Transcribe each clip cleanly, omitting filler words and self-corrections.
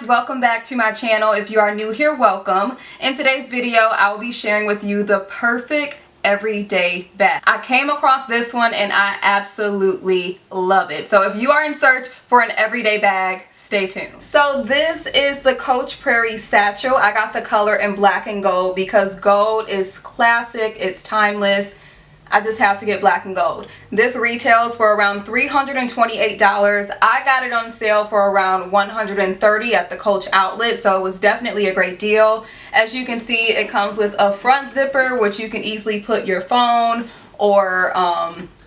welcome back to my channel. If you are new here, welcome. In today's video, I will be sharing with you the perfect everyday bag. I came across this one and I absolutely love it. So if you are in search for an everyday bag, stay tuned. So this is the Coach Prairie Satchel. I got the color in black and gold because gold is classic, it's timeless. I just have to get black and gold. This retails for around $328. I got it on sale for around $130 at the Coach outlet, so it was definitely a great deal. As you can see, it comes with a front zipper, which you can easily put your phone or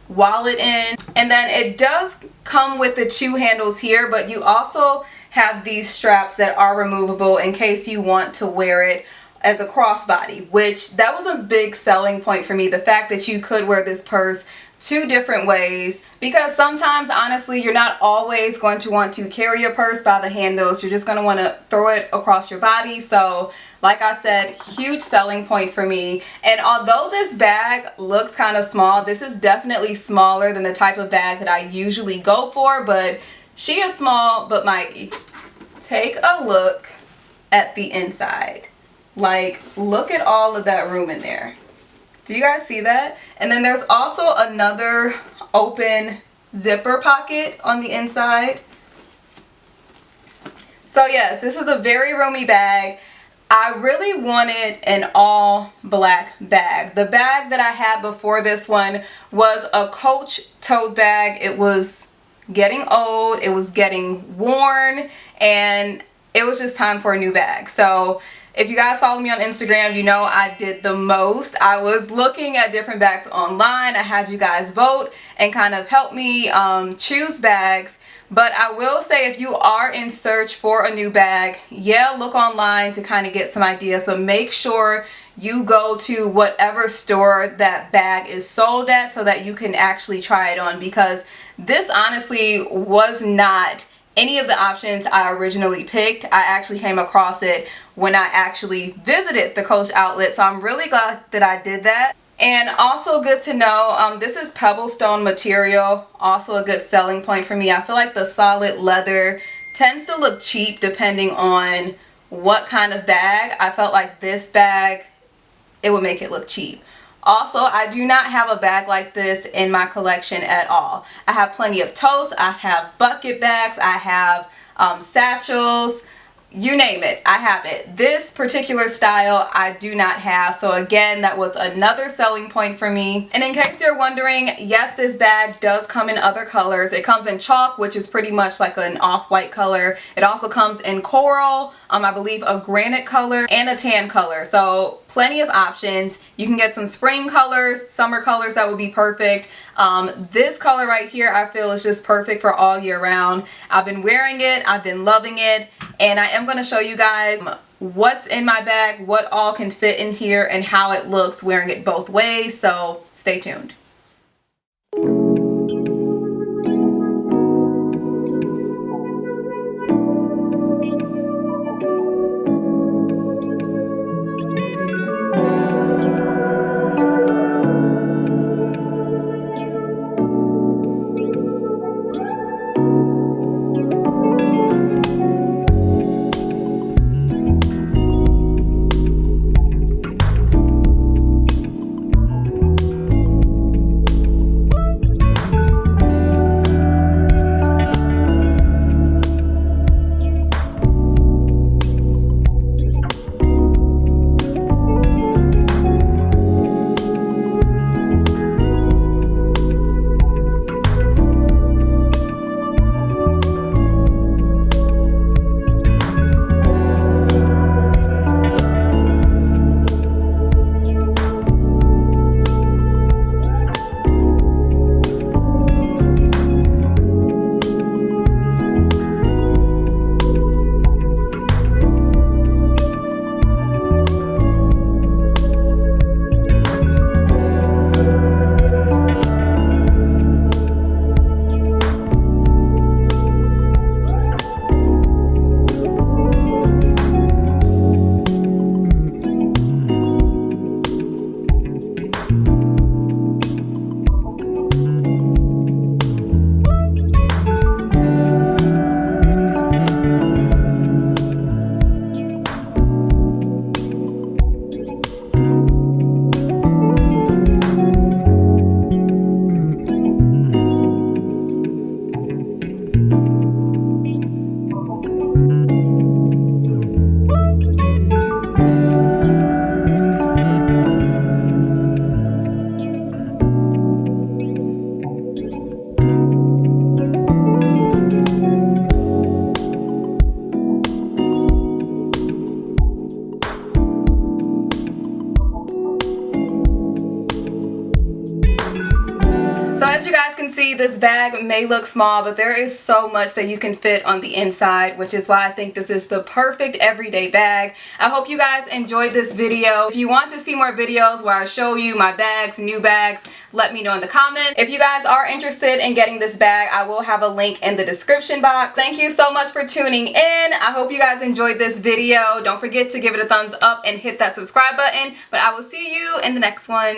wallet in. And then it does come with the two handles here, but you also have these straps that are removable in case you want to wear it as a crossbody, which that was a big selling point for me, the fact that you could wear this purse two different ways, because sometimes honestly you're not always going to want to carry your purse by the handles. You're just going to want to throw it across your body. So like I said, huge selling point for me. And although this bag looks kind of small, this is definitely smaller than the type of bag that I usually go for, but she is small but mighty. Take a look at the inside. Like, look at all of that room in there. Do you guys see that? And then there's also another open zipper pocket on the inside. So yes, this is a very roomy bag. I really wanted an all black bag. The bag that I had before this one was a Coach tote bag. It was getting old, it was getting worn, and it was just time for a new bag. So if you guys follow me on Instagram, you know I did the most. I was looking at different bags online. I had you guys vote and kind of help me choose bags. But I will say, if you are in search for a new bag, yeah, look online to kind of get some ideas. So make sure you go to whatever store that bag is sold at so that you can actually try it on, because this honestly was not any of the options I originally picked. I actually came across it when I actually visited the Coach outlet, so I'm really glad that I did that. And also good to know, this is pebblestone material, also a good selling point for me. I feel like the solid leather tends to look cheap depending on what kind of bag. I felt like this bag, it would make it look cheap. Also, I do not have a bag like this in my collection at all. I have plenty of totes, I have bucket bags, I have satchels, you name it, I have it. This particular style I do not have, so again, that was another selling point for me. And in case you're wondering, yes, this bag does come in other colors. It comes in chalk, which is pretty much like an off-white color. It also comes in coral, I believe a granite color, and a tan color. So plenty of options. You can get some spring colors, summer colors that would be perfect. This color right here I feel is just perfect for all year round. I've been wearing it, I've been loving it, and I am going to show you guys what's in my bag, what all can fit in here, and how it looks wearing it both ways, so stay tuned. see, this bag may look small, but there is so much that you can fit on the inside, which is why I think this is the perfect everyday bag. I hope you guys enjoyed this video. If you want to see more videos where I show you my bags, new bags, let me know in the comments. If you guys are interested in getting this bag, I will have a link in the description box. Thank you so much for tuning in. I hope you guys enjoyed this video. Don't forget to give it a thumbs up and hit that subscribe button, but I will see you in the next one.